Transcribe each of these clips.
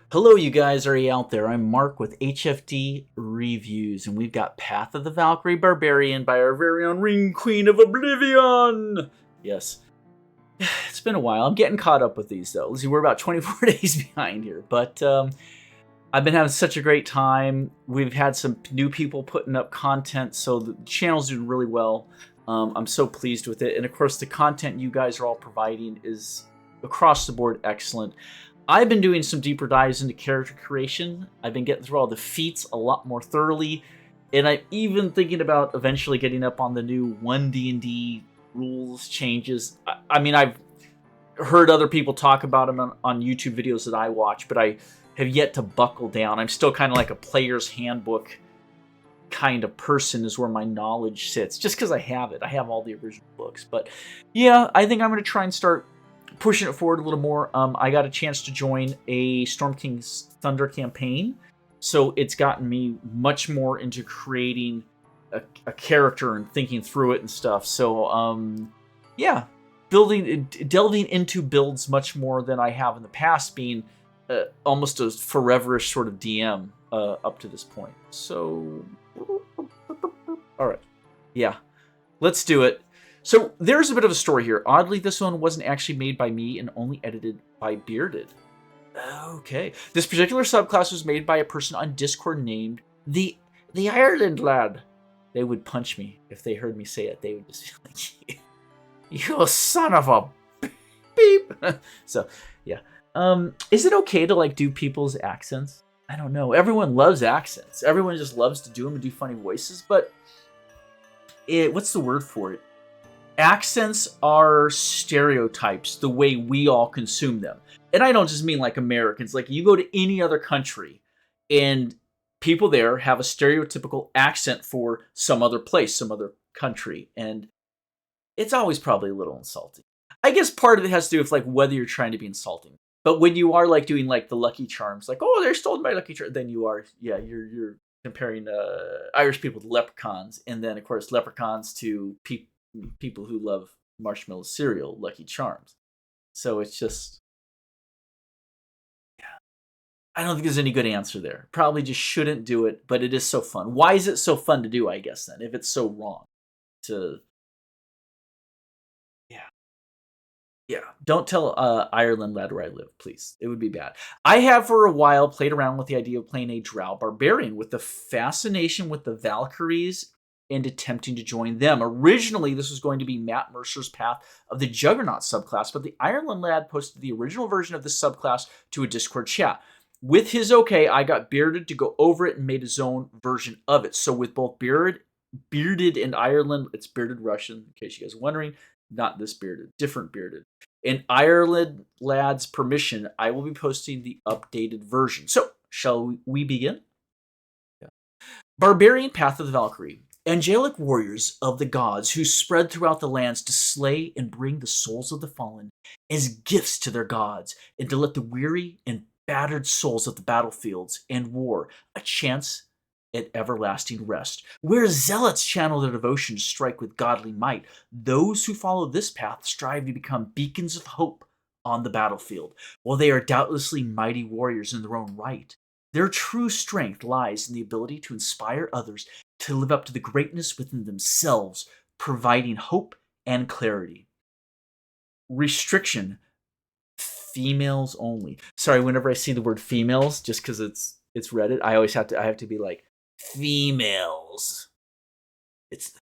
Hello, you guys. Are you out there? I'm Mark with HFD Reviews, and we've got Path of the Valkyrie Barbarian by our very own RuinQueenofOblivion. Yes, it's been a while. I'm getting caught up with these, though. Let's see, we're about 24 days behind here, but I've been having such a great time. We've had some new people putting up content, so the channel's doing really well. I'm so pleased with it, and of course, the content you guys are all providing is across the board excellent. I've been doing some deeper dives into character creation. I've been getting through all the feats a lot more thoroughly, and I'm even thinking about eventually getting up on the new 1 D&D rules changes. I mean, I've heard other people talk about them on YouTube videos that I watch, but I have yet to buckle down. I'm still kind of like a player's handbook kind of person is where my knowledge sits, just because I have it. I have all the original books. But yeah, I think I'm going to try and start pushing it forward a little more. I got a chance to join a Storm King's Thunder campaign, so it's gotten me much more into creating a character and thinking through it and stuff. So yeah, delving into builds much more than I have in the past, being almost a foreverish sort of DM up to this point. So all right, yeah, let's do it. So there's a bit of a story here. Oddly, this one wasn't actually made by me and only edited by Bearded. Okay. This particular subclass was made by a person on Discord named the Ireland Lad. They would punch me if they heard me say it. They would just be like, "You son of a beep." So yeah. Is it okay to like do people's accents? I don't know. Everyone loves accents. Everyone just loves to do them and do funny voices. But what's the word for it? Accents are stereotypes the way we all consume them. And I don't just mean like Americans. Like you go to any other country and people there have a stereotypical accent for some other place, some other country. And it's always probably a little insulting. I guess part of it has to do with like whether you're trying to be insulting. But when you are like doing like the Lucky Charms, like, oh, they're stolen by Lucky Charms, then you are, yeah, you're comparing Irish people to leprechauns. And then, of course, leprechauns to people who love marshmallow cereal, Lucky Charms. So it's just, yeah, I don't think there's any good answer there. Probably just shouldn't do it, but it is so fun. Why is it so fun to do, I guess, then, if it's so wrong to, yeah. Yeah, don't tell Ireland Lad where I live, please. It would be bad. I have for a while played around with the idea of playing a Drow Barbarian with the fascination with the Valkyries and attempting to join them. Originally, this was going to be Matt Mercer's Path of the Juggernaut subclass, but the Ireland Lad posted the original version of this subclass to a Discord chat. With his okay, I got Bearded to go over it and made his own version of it. So with both Bearded and Ireland, it's Bearded Russian, in case you guys are wondering, not this Bearded, different Bearded. In Ireland Lad's permission, I will be posting the updated version. So, shall we begin? Yeah. Barbarian Path of the Valkyrie. Angelic warriors of the gods who spread throughout the lands to slay and bring the souls of the fallen as gifts to their gods, and to let the weary and battered souls of the battlefields and war a chance at everlasting rest. Where zealots channel their devotion to strike with godly might, those who follow this path strive to become beacons of hope on the battlefield. While they are doubtlessly mighty warriors in their own right, their true strength lies in the ability to inspire others to live up to the greatness within themselves, providing hope and clarity. Restriction: females only. Sorry, whenever I see the word females, just because it's Reddit, I have to be like, females.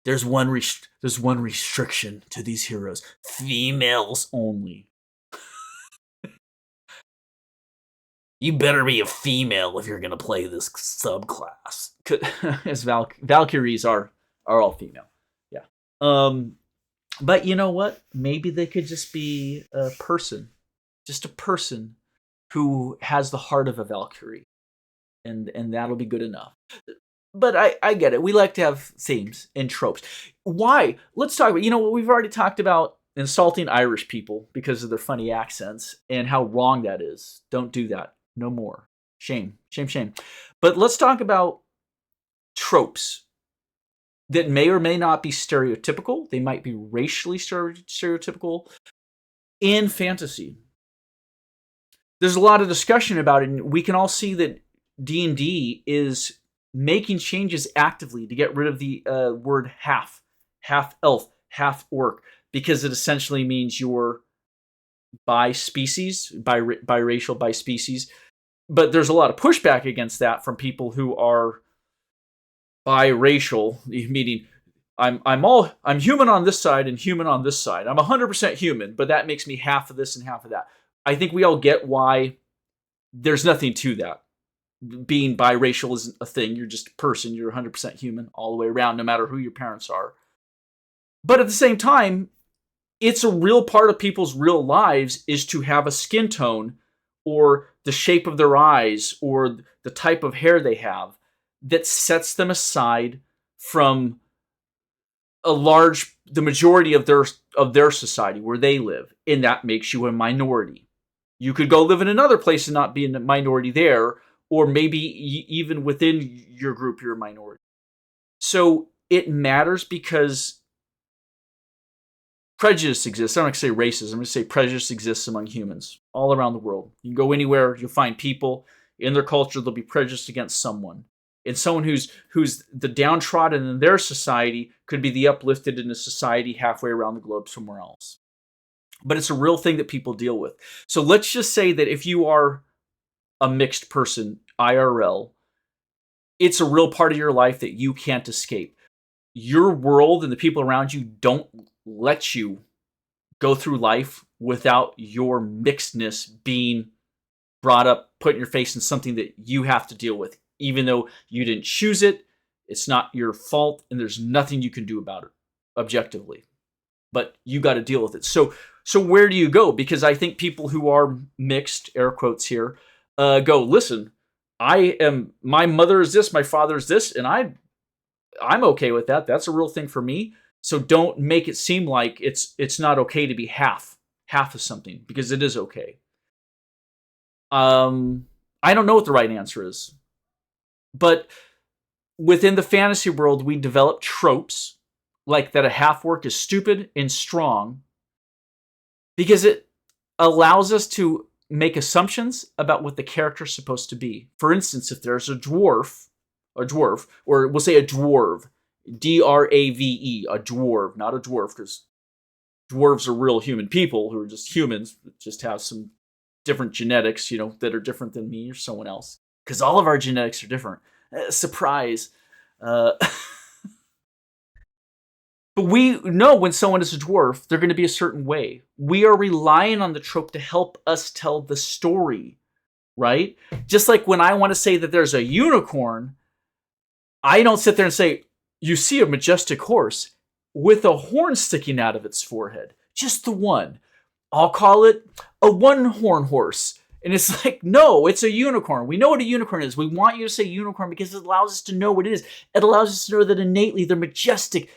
There's one restriction to these heroes: females only. You better be a female if you're gonna play this subclass. As Valkyries are all female. Yeah. But you know what? Maybe they could just be a person, just a person who has the heart of a Valkyrie, and that'll be good enough. But I get it. We like to have themes and tropes. Why? Let's talk about, we've already talked about insulting Irish people because of their funny accents and how wrong that is. Don't do that. No more. Shame. Shame, shame. But let's talk about tropes that may or may not be stereotypical. They might be racially stereotypical in fantasy. there's a lot of discussion about it, and we can all see that D&D is making changes actively to get rid of the word half elf, half orc, because it essentially means you're bi-species, biracial, bi-species. But there's a lot of pushback against that from people who are biracial, meaning I'm human on this side and human on this side. I'm 100% human, but that makes me half of this and half of that. I think we all get why there's nothing to that. Being biracial isn't a thing. You're just a person. You're 100% human all the way around, no matter who your parents are. But at the same time, it's a real part of people's real lives is to have a skin tone or the shape of their eyes or the type of hair they have that sets them aside from the majority of their society where they live, and that makes you a minority. You could go live in another place and not be a minority there, or maybe even within your group you're a minority. So it matters because prejudice exists. I'm not going to say racism. I'm going to say prejudice exists among humans all around the world. You can go anywhere, you'll find people in their culture, they'll be prejudiced against someone. And someone who's the downtrodden in their society could be the uplifted in a society halfway around the globe somewhere else. But it's a real thing that people deal with. So let's just say that if you are a mixed person, IRL, it's a real part of your life that you can't escape. Your world and the people around you don't let you go through life without your mixedness being brought up, put in your face, in something that you have to deal with. Even though you didn't choose it, it's not your fault, and there's nothing you can do about it, objectively. But you got to deal with it. So where do you go? Because I think people who are mixed, air quotes here, go, listen, my mother is this, my father is this, and I'm okay with that. That's a real thing for me. So don't make it seem like it's not okay to be half of something, because it is okay. I don't know what the right answer is. But within the fantasy world, we develop tropes like that a half-orc is stupid and strong because it allows us to make assumptions about what the character's supposed to be. For instance, if there's a dwarf, or we'll say a dwarve, D-R-A-V-E, a dwarve, not a dwarf, because dwarves are real human people who are just humans, just have some different genetics, that are different than me or someone else. Because all of our genetics are different. Surprise. But we know when someone is a dwarf, they're going to be a certain way. We are relying on the trope to help us tell the story, right? Just like when I want to say that there's a unicorn, I don't sit there and say, you see a majestic horse with a horn sticking out of its forehead. Just the one. I'll call it a one-horn horse. And it's like, no, it's a unicorn. We know what a unicorn is. We want you to say unicorn because it allows us to know what it is. It allows us to know that innately they're majestic,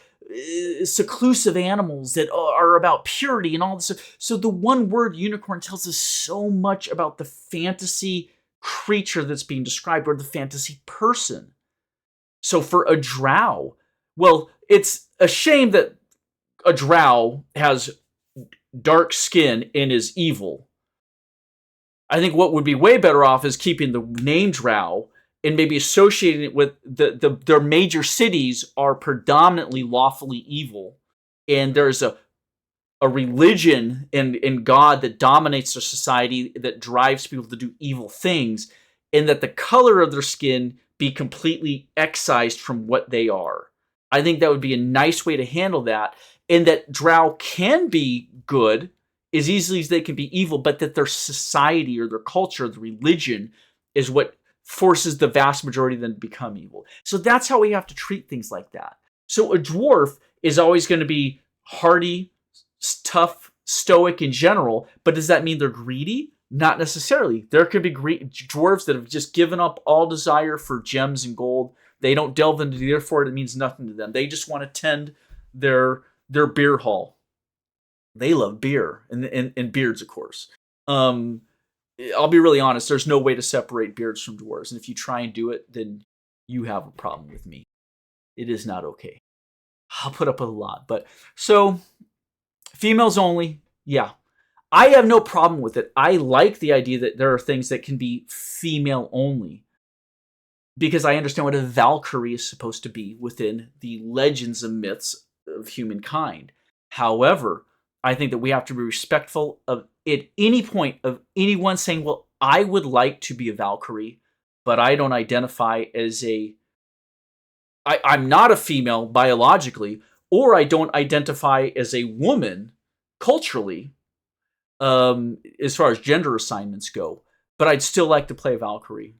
seclusive animals that are about purity and all this stuff. So the one word unicorn tells us so much about the fantasy creature that's being described, or the fantasy person. So for a drow, well, it's a shame that a drow has dark skin and is evil. I think what would be way better off is keeping the name drow and maybe associating it with their major cities are predominantly lawfully evil. And there's a religion and God that dominates their society that drives people to do evil things, and that the color of their skin be completely excised from what they are. I think that would be a nice way to handle that, and that drow can be good as easily as they can be evil, but that their society or their culture, the religion, is what forces the vast majority of them to become evil. So that's how we have to treat things like that. So a dwarf is always going to be hardy, tough, stoic in general, but does that mean they're greedy? Not necessarily. There could be dwarves that have just given up all desire for gems and gold. They don't delve into the earth for it. It means nothing to them. They just want to tend their beer hall. They love beer and beards, of course. I'll be really honest. There's no way to separate beards from dwarves. And if you try and do it, then you have a problem with me. It is not okay. I'll put up with a lot. But so females only. Yeah. I have no problem with it. I like the idea that there are things that can be female only, because I understand what a Valkyrie is supposed to be within the legends and myths of humankind. However, I think that we have to be respectful of at any point of anyone saying, well, I would like to be a Valkyrie, but I don't identify as I'm not a female biologically, or I don't identify as a woman culturally, as far as gender assignments go. But I'd still like to play Valkyrie,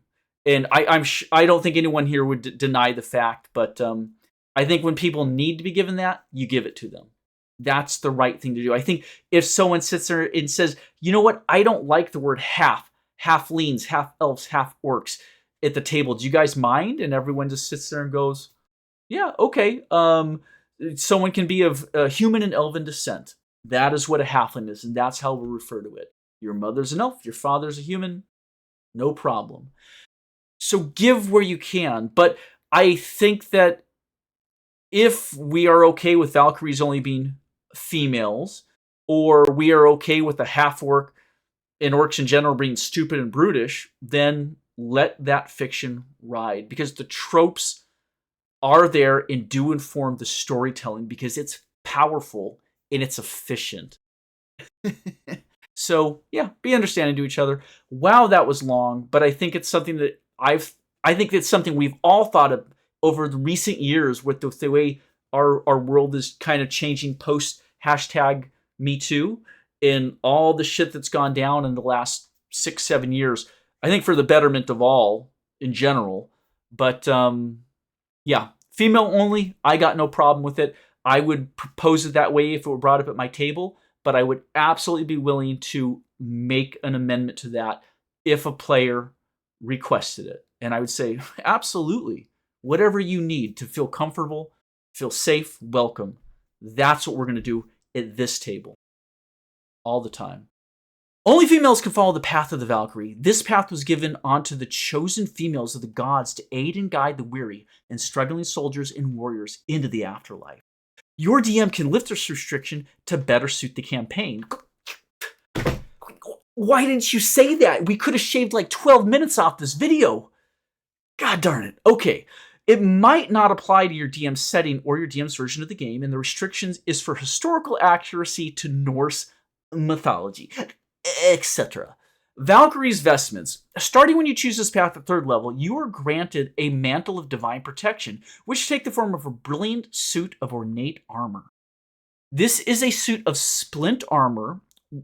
and I don't think anyone here would deny the fact. But I think when people need to be given that, you give it to them. That's the right thing to do. I think if someone sits there and says, you know what, I don't like the word half leans, half elves, half orcs at the table. Do you guys mind? And everyone just sits there and goes, yeah, okay. Someone can be of human and elven descent. That is what a halfling is, and that's how we'll refer to it. Your mother's an elf, your father's a human, no problem. So give where you can, but I think that if we are okay with Valkyries only being females, or we are okay with a half-orc and orcs in general being stupid and brutish, then let that fiction ride, because the tropes are there and do inform the storytelling, because it's powerful and it's efficient. So yeah, be understanding to each other. Wow, that was long, but I think it's something that I think it's something we've all thought of over the recent years with the way our world is kind of changing post hashtag Me Too and all the shit that's gone down in the last 6-7 years. I think for the betterment of all in general. But yeah, female only, I got no problem with it. I would propose it that way if it were brought up at my table, but I would absolutely be willing to make an amendment to that if a player requested it. And I would say, absolutely, whatever you need to feel comfortable, feel safe, welcome. That's what we're going to do at this table. All the time. Only females can follow the path of the Valkyrie. This path was given onto the chosen females of the gods to aid and guide the weary and struggling soldiers and warriors into the afterlife. Your DM can lift this restriction to better suit the campaign. Why didn't you say that? We could have shaved like 12 minutes off this video. God darn it. Okay. It might not apply to your DM's setting or your DM's version of the game, and the restrictions is for historical accuracy to Norse mythology, etc. Valkyrie's vestments. Starting when you choose this path at 3rd level, you are granted a mantle of divine protection, which take the form of a brilliant suit of ornate armor. This is a suit of splint armor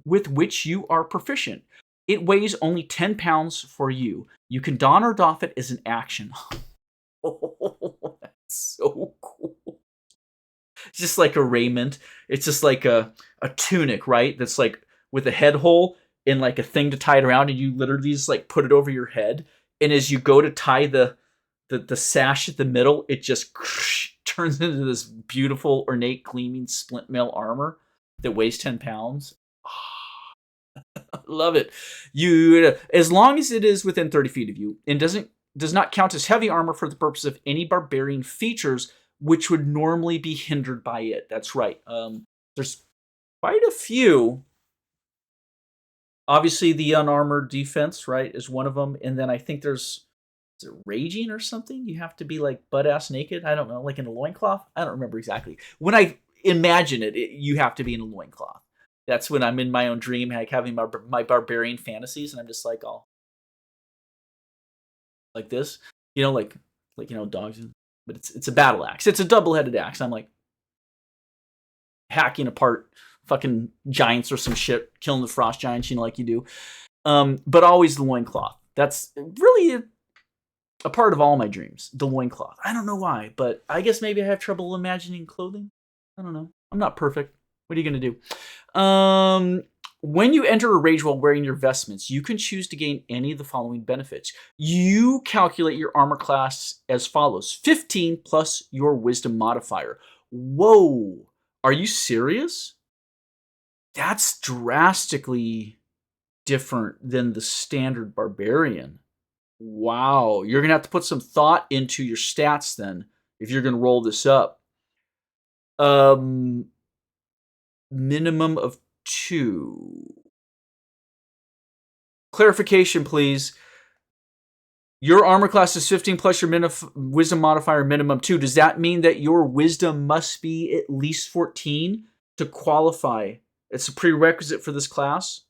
with which you are proficient. It weighs only 10 pounds for you. You can don or doff it as an action. Oh, that's so cool. It's just like a raiment. It's just like a tunic, right? That's like with a head hole and like a thing to tie it around, and you literally just like put it over your head. And as you go to tie the sash at the middle, it just turns into this beautiful, ornate, gleaming splint mail armor that weighs 10 pounds. Love it. You, as long as it is within 30 feet of you and does not count as heavy armor for the purpose of any barbarian features which would normally be hindered by it. That's right. There's quite a few. Obviously, the unarmored defense, right, is one of them. And then I think is it raging or something? You have to be like butt-ass naked? I don't know, like in a loincloth? I don't remember exactly. When I imagine it, you have to be in a loincloth. That's when I'm in my own dream, like having my barbarian fantasies, and I'm just like all like this, like dogs. But it's a battle axe. It's a double-headed axe. I'm like hacking apart fucking giants or some shit, killing the frost giants, like you do. But always the loincloth. That's really a part of all my dreams, the loincloth. I don't know why, but I guess maybe I have trouble imagining clothing. I don't know. I'm not perfect. What are you going to do? When you enter a rage while wearing your vestments, you can choose to gain any of the following benefits. You calculate your armor class as follows. 15 plus your wisdom modifier. Whoa. Are you serious? That's drastically different than the standard barbarian. Wow. You're going to have to put some thought into your stats then if you're going to roll this up. Minimum of 2. clarification, please. Your armor class is 15 plus your wisdom modifier minimum 2. Does that mean that your wisdom must be at least 14 to qualify? It's a prerequisite for this class?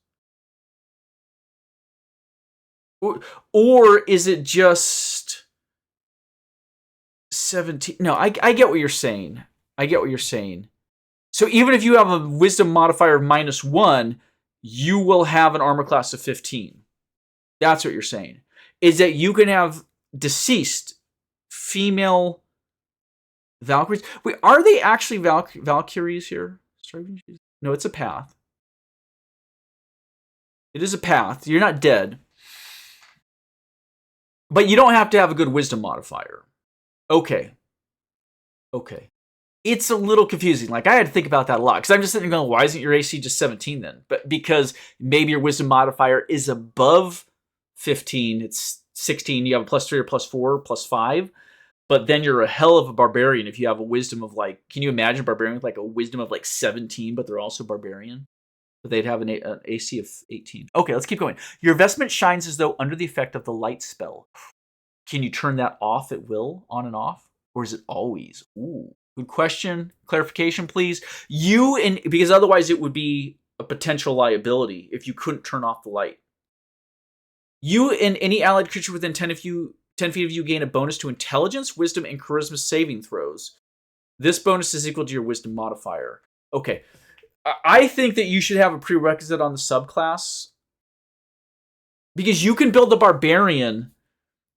Or is it just 17? No, I get what you're saying. I get what you're saying. So even if you have a wisdom modifier of -1, you will have an armor class of 15. That's what you're saying. Is that you can have deceased female Valkyries. Wait, are they actually Valkyries here? No, it's a path. It is a path. You're not dead. But you don't have to have a good wisdom modifier. Okay. Okay. It's a little confusing. Like, I had to think about that a lot. Because I'm just sitting there going, why isn't your AC just 17 then? But because maybe your wisdom modifier is above 15. It's 16. You have a +3 or +4, +5. But then you're a hell of a barbarian if you have a wisdom of like... Can you imagine a barbarian with like a wisdom of like 17, but they're also barbarian? But they'd have an AC of 18. Okay, let's keep going. Your vestment shines as though under the effect of the light spell. Can you turn that off at will, on and off? Or is it always? Ooh, good question. Clarification, please. Because otherwise it would be a potential liability if you couldn't turn off the light. You and any allied creature within 10 feet of you gain a bonus to intelligence, wisdom, and charisma saving throws. This bonus is equal to your wisdom modifier. Okay. I think that you should have a prerequisite on the subclass. Because you can build the barbarian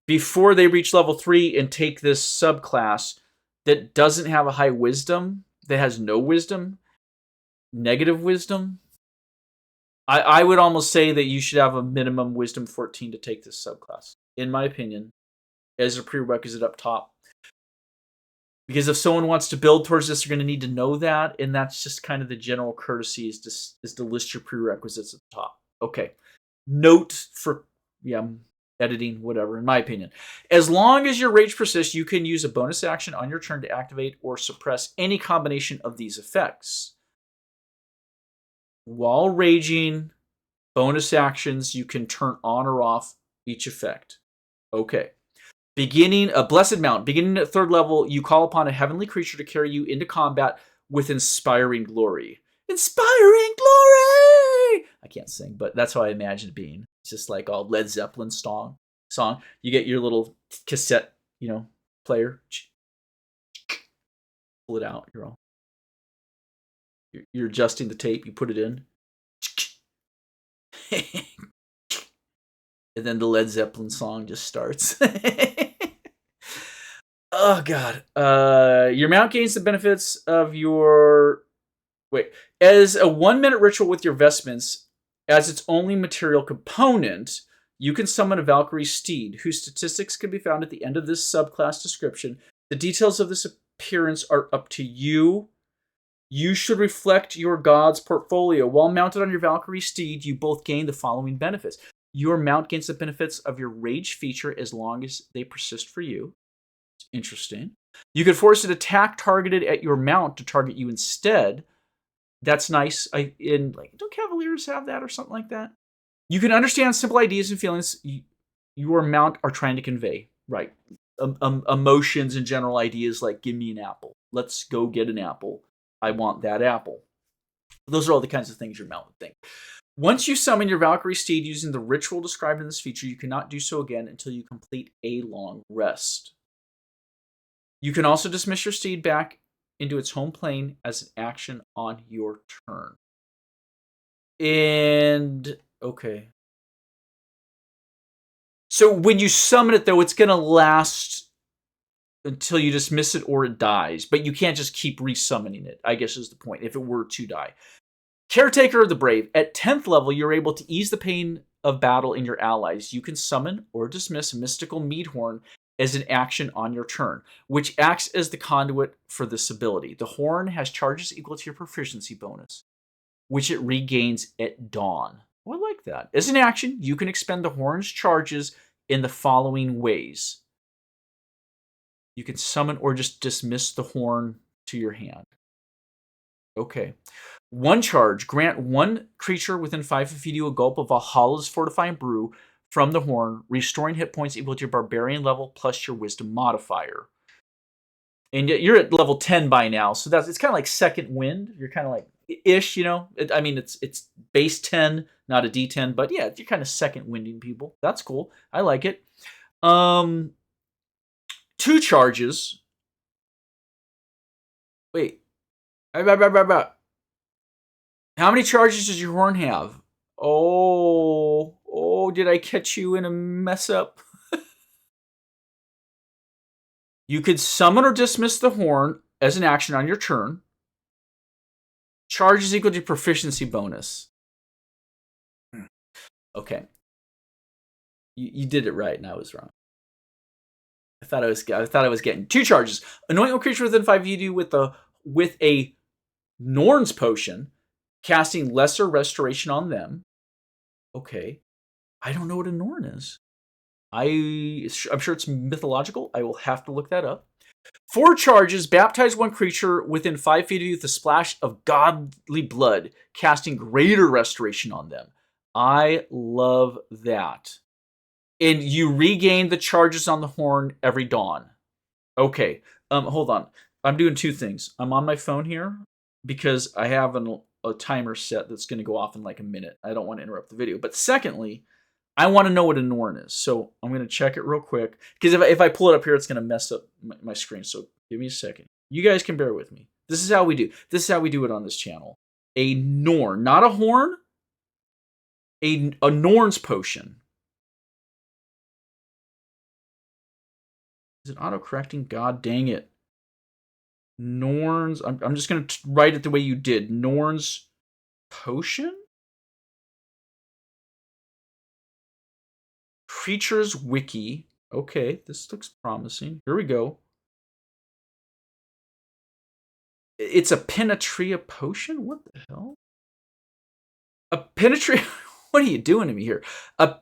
before they reach level 3 and take this subclass that doesn't have a high wisdom, that has no wisdom, negative wisdom. I would almost say that you should have a minimum wisdom 14 to take this subclass, in my opinion, as a prerequisite up top. Because if someone wants to build towards this, they're going to need to know that, and that's just kind of the general courtesy is to list your prerequisites at the top. Okay. Note for, editing, whatever, in my opinion. As long as your rage persists, you can use a bonus action on your turn to activate or suppress any combination of these effects. While raging, bonus actions, you can turn on or off each effect. Okay. Beginning a blessed mount. Beginning at 3rd level, you call upon a heavenly creature to carry you into combat with inspiring glory. Inspiring glory! I can't sing, but that's how I imagine it being. It's just like all Led Zeppelin song. You get your little cassette, player. Pull it out. You're adjusting the tape. You put it in. And then the Led Zeppelin song just starts. Oh, God. Your mount gains the benefits of your... As a 1-minute ritual with your vestments, as its only material component, you can summon a Valkyrie Steed, whose statistics can be found at the end of this subclass description. The details of this appearance are up to you. You should reflect your god's portfolio. While mounted on your Valkyrie Steed, you both gain the following benefits. Your mount gains the benefits of your rage feature as long as they persist for you. It's interesting. You can force an attack targeted at your mount to target you instead. That's nice. Don't Cavaliers have that or something like that? You can understand simple ideas and feelings your mount are trying to convey. Right. Emotions and general ideas like, give me an apple. Let's go get an apple. I want that apple. Those are all the kinds of things your mount would think. Once you summon your Valkyrie Steed using the ritual described in this feature, you cannot do so again until you complete a long rest. You can also dismiss your steed back into its home plane as an action on your turn. And, okay. So when you summon it, though, it's going to last until you dismiss it or it dies. But you can't just keep resummoning it, I guess is the point, if it were to die. Caretaker of the Brave. At 10th level, you're able to ease the pain of battle in your allies. You can summon or dismiss a mystical meadhorn as an action on your turn, which acts as the conduit for this ability. The horn has charges equal to your proficiency bonus, which it regains at dawn. Oh, I like that. As an action, you can expend the horn's charges in the following ways. You can summon or just dismiss the horn to your hand. Okay. 1 charge. Grant 1 creature within 5 feet of you a gulp of Valhalla's fortifying brew from the horn, restoring hit points equal to your barbarian level plus your wisdom modifier. And you're at level 10 by now, so it's kind of like second wind. You're kind of like ish, you know. It's base 10, not a D10, but yeah, you're kind of second winding people. That's cool. I like it. 2 charges. Wait. How many charges does your horn have? Oh, did I catch you in a mess up? You could summon or dismiss the horn as an action on your turn. Charge is equal to proficiency bonus. Okay. You did it right, and I was wrong. I thought I was getting 2 charges. Anoint a creature within 5 feet of you with a Norn's potion, casting lesser restoration on them. Okay. I don't know what a Norn is. I'm sure it's mythological. I will have to look that up. 4 charges. Baptize 1 creature within 5 feet of you with a splash of godly blood, casting greater restoration on them. I love that. And you regain the charges on the horn every dawn. Okay. Hold on. I'm doing 2 things. I'm on my phone here because I have a timer set that's going to go off in like a minute. I don't want to interrupt the video. But secondly, I want to know what a Norn is. So I'm going to check it real quick. Because if I pull it up here, it's going to mess up my screen. So give me a second. You guys can bear with me. This is how we do. This is how we do it on this channel. A Norn. Not a horn. A Norn's potion. Is it auto-correcting? God dang it. Norn's. I'm just going to write it the way you did. Norn's potion? Creatures Wiki. Okay, this looks promising. Here we go. It's a Penetria potion? What the hell? A Penetria... What are you doing to me here? A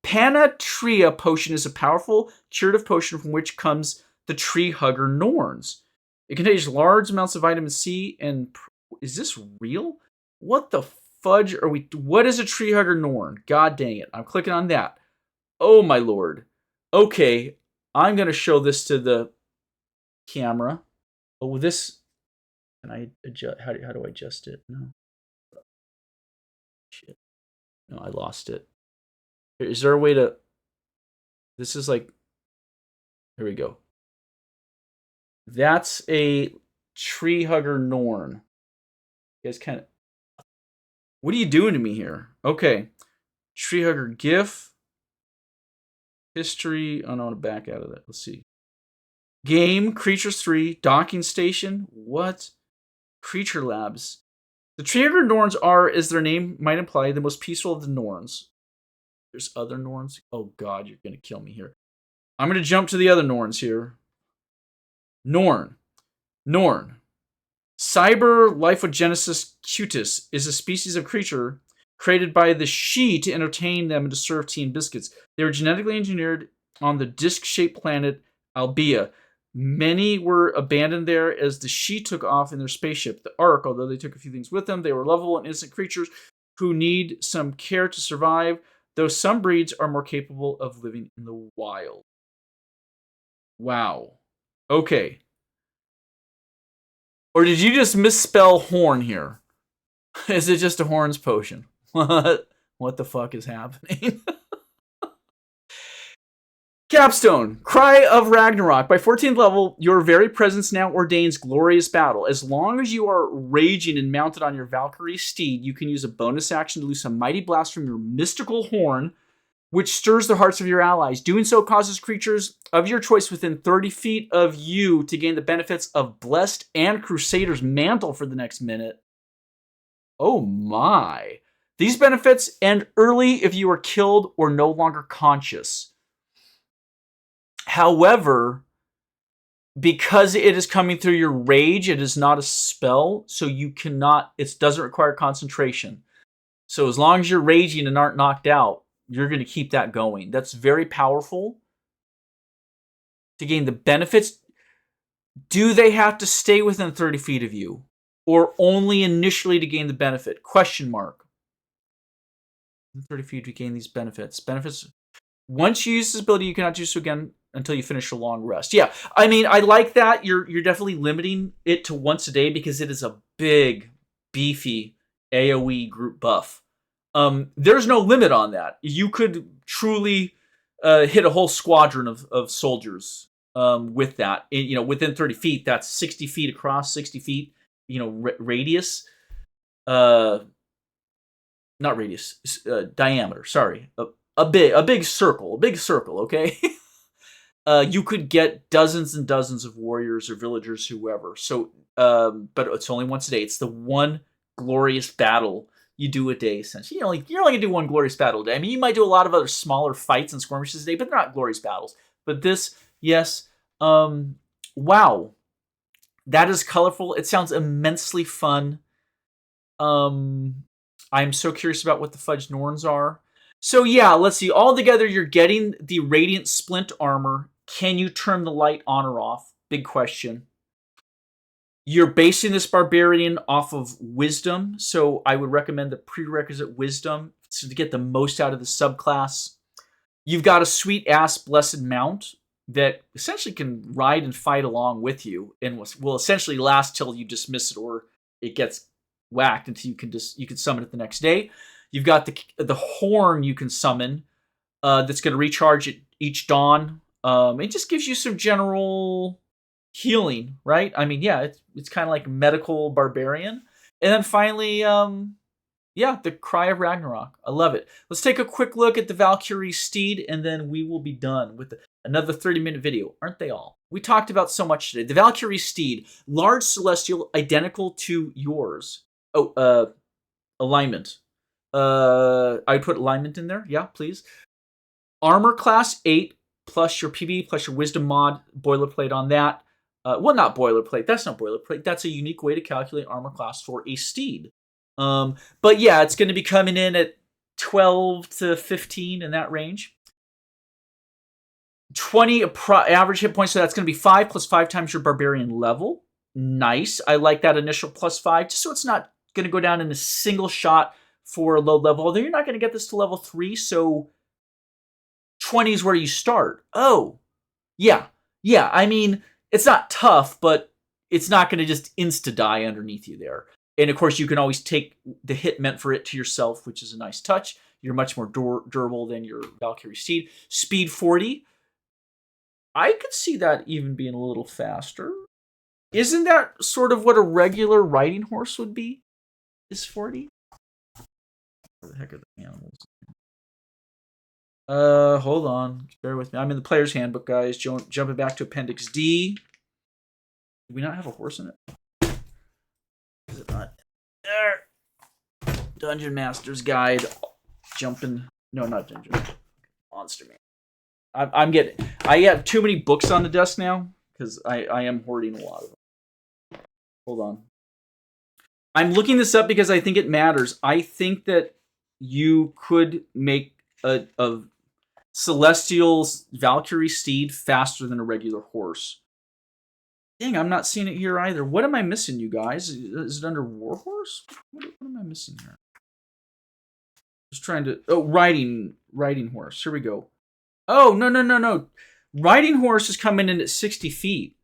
Panatria potion is a powerful curative potion from which comes the Tree Hugger Norns. It contains large amounts of vitamin C and... Is this real? What the fudge are we... What is a Tree Hugger Norn? God dang it. I'm clicking on that. Oh, my lord. Okay, I'm going to show this to the camera. Oh, this... Can I adjust... How do I adjust it? No. Shit. No, I lost it. Is there a way to... This is like... Here we go. That's a Tree Hugger Norn. You guys kind of... What are you doing to me here? Okay. Tree Hugger GIF. History. Oh, no, I want to back out of that. Let's see. Game. Creatures 3. Docking Station. What? Creature Labs. The Tree Hugger Norns are, as their name might imply, the most peaceful of the Norns. There's other Norns. Oh, God, you're going to kill me here. I'm going to jump to the other Norns here. Norn. Cyber Liphogenesis cutis is a species of creature created by the She to entertain them and to serve tea and biscuits. They were genetically engineered on the disc-shaped planet Albia. Many were abandoned there as the She took off in their spaceship, the Ark. Although they took a few things with them, they were lovable and innocent creatures who need some care to survive, though some breeds are more capable of living in the wild. Wow. Okay. Or did you just misspell horn here? Is it just a horns potion? What the fuck is happening? Capstone. Cry of Ragnarok. By 14th level, your very presence now ordains glorious battle. As long as you are raging and mounted on your Valkyrie Steed, you can use a bonus action to loose a mighty blast from your mystical horn, which stirs the hearts of your allies. Doing so causes creatures of your choice within 30 feet of you to gain the benefits of Blessed and Crusader's Mantle for the next minute. Oh my. These benefits end early if you are killed or no longer conscious. However, because it is coming through your rage, it is not a spell, so you cannot, it doesn't require concentration. So as long as you're raging and aren't knocked out, you're going to keep that going. That's very powerful. To gain the benefits, do they have to stay within 30 feet of you? or only initially to gain the benefit? Question mark. 30 feet to gain these benefits. Benefits. Once you use this ability, you cannot do so again until you finish a long rest. Yeah, I mean, I like that. You're definitely limiting it to once a day because it is a big, beefy AoE group buff. There's no limit on that. You could truly hit a whole squadron of soldiers with that. Within 30 feet, that's 60 feet across, 60 feet, radius. Not radius, diameter. Sorry, a big circle, okay? You could get dozens and dozens of warriors or villagers, whoever. So, but it's only once a day. It's the one glorious battle you do a day. Essentially, you're only gonna do one glorious battle a day. I mean, you might do a lot of other smaller fights and skirmishes a day, but they're not glorious battles. But this, yes, wow, that is colorful. It sounds immensely fun. I'm so curious about what the Fudge Norns are. So yeah, let's see. All together, you're getting the Radiant Splint armor. Can you turn the light on or off? Big question. You're basing this Barbarian off of Wisdom, so I would recommend the prerequisite Wisdom to get the most out of the subclass. You've got a sweet-ass Blessed Mount that essentially can ride and fight along with you and will essentially last till you dismiss it or it gets whacked until you can summon it the next day. You've got the horn you can summon that's going to recharge at each dawn. It just gives you some general healing, right? I mean, yeah, it's kind of like medical barbarian. And then finally, the Cry of Ragnarok. I love it. Let's take a quick look at the Valkyrie Steed, and then we will be done with another 30-minute video. Aren't they all? We talked about so much today. The Valkyrie Steed, large celestial, identical to yours. Oh, alignment. I'd put alignment in there. Yeah, please. Armor class 8 plus your PB plus your Wisdom mod. Boilerplate on that. Well, not boilerplate. That's not boilerplate. That's a unique way to calculate armor class for a steed. But yeah, it's going to be coming in at 12 to 15 in that range. 20 average hit points, so that's going to be 5 plus 5 times your Barbarian level. Nice. I like that initial plus 5, just so it's not going to go down in a single shot for a low level. Although you're not going to get this to level 3, so 20 is where you start. Oh, yeah. Yeah, I mean, it's not tough, but it's not going to just insta-die underneath you there. And of course, you can always take the hit meant for it to yourself, which is a nice touch. You're much more durable than your Valkyrie Steed. Speed 40. I could see that even being a little faster. Isn't that sort of what a regular riding horse would be? Is 40? Where the heck are the animals? Hold on. Bear with me. I'm in the player's handbook, guys. Jumping back to Appendix D. Do we not have a horse in it? Is it not? There. Dungeon Master's Guide. Jumping. No, not Dungeon. Monster Man. I have too many books on the desk now because I am hoarding a lot of them. Hold on. I'm looking this up because I think it matters. I think that you could make a Celestial Valkyrie Steed faster than a regular horse. Dang, I'm not seeing it here either. What am I missing, you guys? Is it under Warhorse? What am I missing here? Just trying to... Oh, riding horse. Here we go. Oh, no. Riding horse is coming in at 60 feet.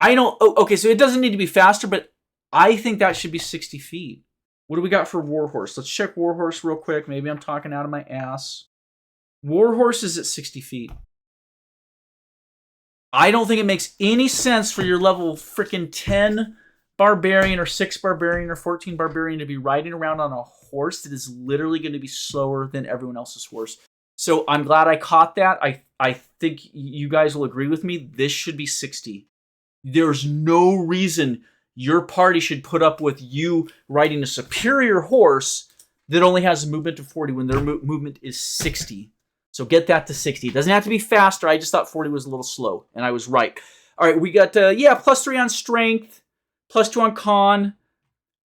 I know... Oh, okay, so it doesn't need to be faster, but I think that should be 60 feet. What do we got for Warhorse? Let's check Warhorse real quick. Maybe I'm talking out of my ass. Warhorse is at 60 feet. I don't think it makes any sense for your level freaking 10 Barbarian or 6 Barbarian or 14 Barbarian to be riding around on a horse that is literally going to be slower than everyone else's horse. So I'm glad I caught that. I think you guys will agree with me. This should be 60. There's no reason your party should put up with you riding a superior horse that only has a movement of 40 when their movement is 60. So get that to 60. It doesn't have to be faster. I just thought 40 was a little slow, and I was right. All right, we got, plus 3 on strength, plus 2 on con,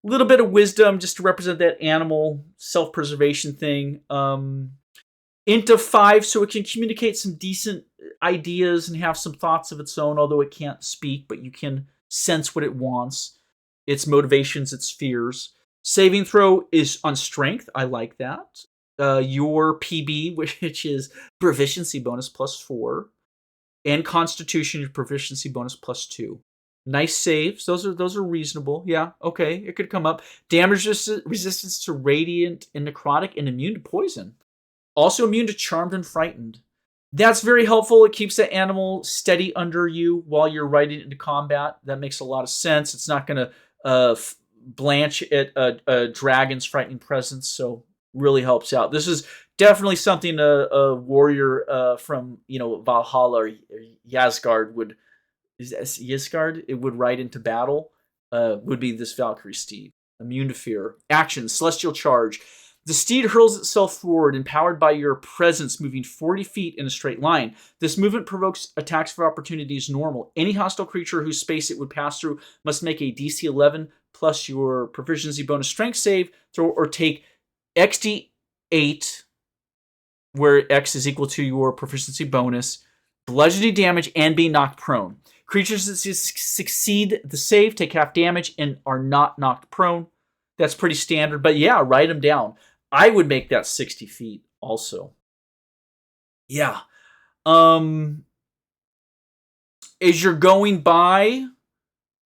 a little bit of wisdom just to represent that animal self-preservation thing. Into 5 so it can communicate some decent ideas and have some thoughts of its own, although it can't speak, but you can sense what it wants. its motivations, its fears. Saving throw is on strength. I like that. Your PB, which is proficiency bonus +4, and Constitution proficiency bonus +2. Nice saves. Those are reasonable. Yeah, okay, it could come up. Damage resistance to radiant and necrotic, and immune to poison. Also immune to charmed and frightened. That's very helpful. It keeps that animal steady under you while you're riding into combat. That makes a lot of sense. It's not going to blanch at a dragon's frightening presence, so really helps out. This is definitely something a warrior from Valhalla or Yasgard would. Is that Yasgard? It would ride into battle. Would be this Valkyrie Steed. Immune to fear. Action: Celestial Charge. The steed hurls itself forward, empowered by your presence, moving 40 feet in a straight line. This movement provokes attacks of opportunity as normal. Any hostile creature whose space it would pass through must make a DC 11 plus your proficiency bonus strength save, throw, or take XD8, where X is equal to your proficiency bonus, bludgeoning damage, and be knocked prone. Creatures that succeed the save take half damage and are not knocked prone. That's pretty standard, but yeah, write them down. I would make that 60 feet also. Yeah. As you're going by,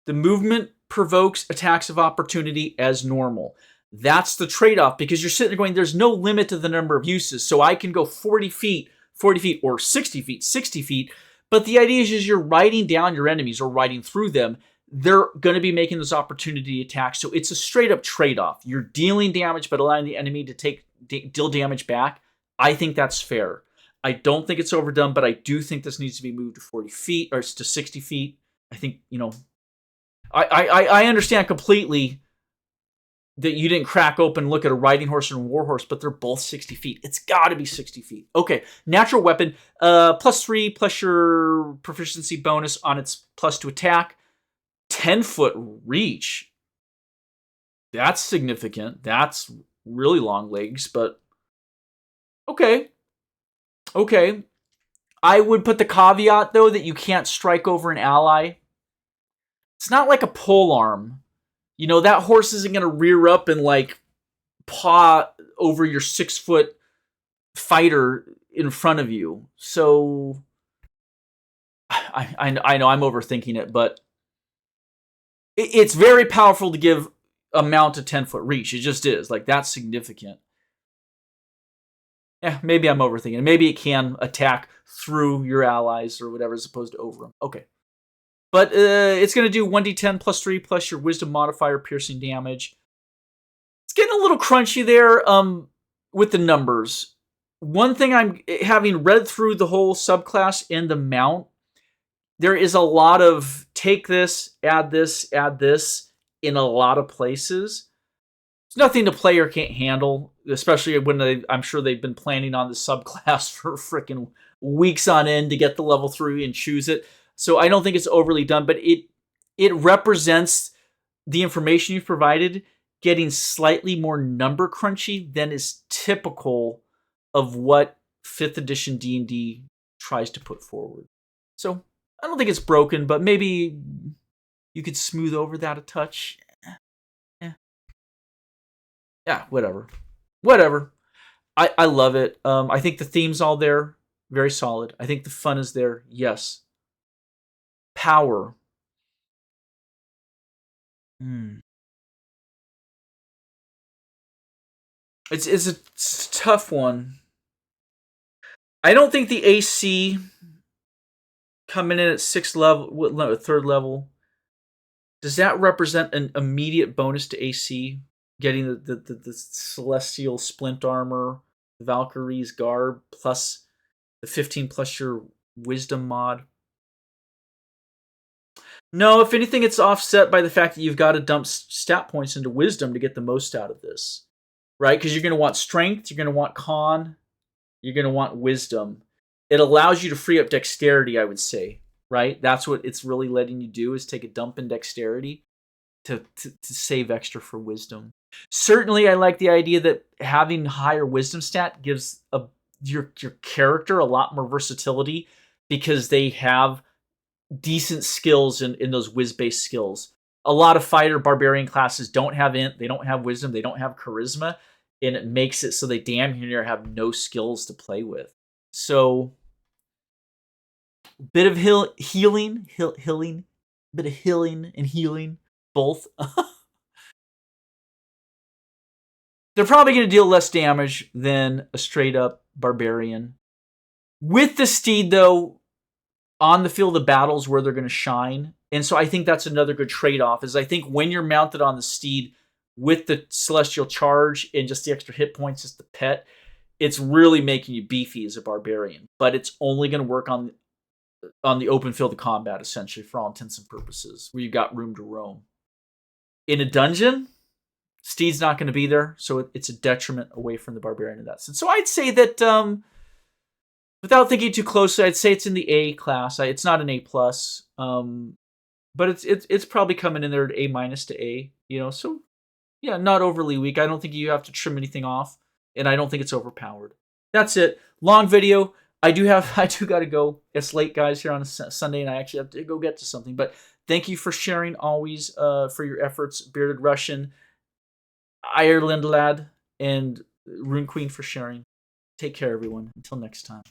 the movement provokes attacks of opportunity as normal. That's the trade-off, because you're sitting there going, there's no limit to the number of uses, so I can go 40 feet, or 60 feet, but the idea is you're riding down your enemies or riding through them. They're going to be making those opportunity attacks, so it's a straight-up trade-off. You're dealing damage, but allowing the enemy to deal damage back. I think that's fair. I don't think it's overdone, but I do think this needs to be moved to 40 feet, or to 60 feet. I think, I understand completely that you didn't crack open and look at a riding horse and a war horse, but they're both 60 feet. It's got to be 60 feet. Okay, natural weapon, +3 plus your proficiency bonus on its +2 attack. 10-foot reach. That's significant. That's really long legs, but okay. I would put the caveat, though, that you can't strike over an ally. It's not like a pole arm. That horse isn't going to rear up and paw over your 6-foot fighter in front of you. So I know I'm overthinking it, but it's very powerful to give a mount a 10-foot reach. It just is. That's significant. Yeah, maybe I'm overthinking it. Maybe it can attack through your allies or whatever as opposed to over them. Okay. But it's going to do 1d10 +3 plus your wisdom modifier piercing damage. It's getting a little crunchy there with the numbers. One thing I'm having read through the whole subclass and the mount, there is a lot of take this, add this in a lot of places. It's nothing the player can't handle, especially when I'm sure they've been planning on the subclass for freaking weeks on end to get the level 3 and choose it. So I don't think it's overly done, but it represents the information you've provided getting slightly more number crunchy than is typical of what 5th edition D&D tries to put forward. So I don't think it's broken, but maybe you could smooth over that a touch. Yeah, whatever. I love it. I think the theme's all there. Very solid. I think the fun is there. Yes. Power. It's a tough one. I don't think the AC coming in at 6th level, no, 3rd level, does that represent an immediate bonus to AC? Getting the celestial splint armor, the Valkyrie's garb, plus the 15 plus your wisdom mod. No, if anything, it's offset by the fact that you've got to dump stat points into wisdom to get the most out of this, right? Because you're going to want strength, you're going to want con, you're going to want wisdom. It allows you to free up dexterity, I would say, right? That's what it's really letting you do, is take a dump in dexterity to save extra for wisdom. Certainly, I like the idea that having higher wisdom stat gives your character a lot more versatility, because they have decent skills in those whiz-based skills. a lot of fighter barbarian classes don't have int, they don't have wisdom, they don't have charisma, and it makes it so they damn near have no skills to play with. So, bit of healing, bit of healing and healing, both. They're probably going to deal less damage than a straight up barbarian. With the steed, though, on the field of battles where they're going to shine. And so I think that's another good trade-off, is I think when you're mounted on the steed with the celestial charge and just the extra hit points as the pet, it's really making you beefy as a barbarian. But it's only going to work on the open field of combat, essentially, for all intents and purposes, where you've got room to roam. In a dungeon, steed's not going to be there, so it's a detriment away from the barbarian in that sense. So I'd say that, without thinking too closely, I'd say it's in the A class. It's not an A+, but it's probably coming in there at A- to A. So yeah, not overly weak. I don't think you have to trim anything off, and I don't think it's overpowered. That's it. Long video. I do got to go. It's late, guys, here on a Sunday, and I actually have to go get to something. But thank you for sharing always, for your efforts, Bearded Russian, Ireland Lad, and Rune Queen for sharing. Take care, everyone. Until next time.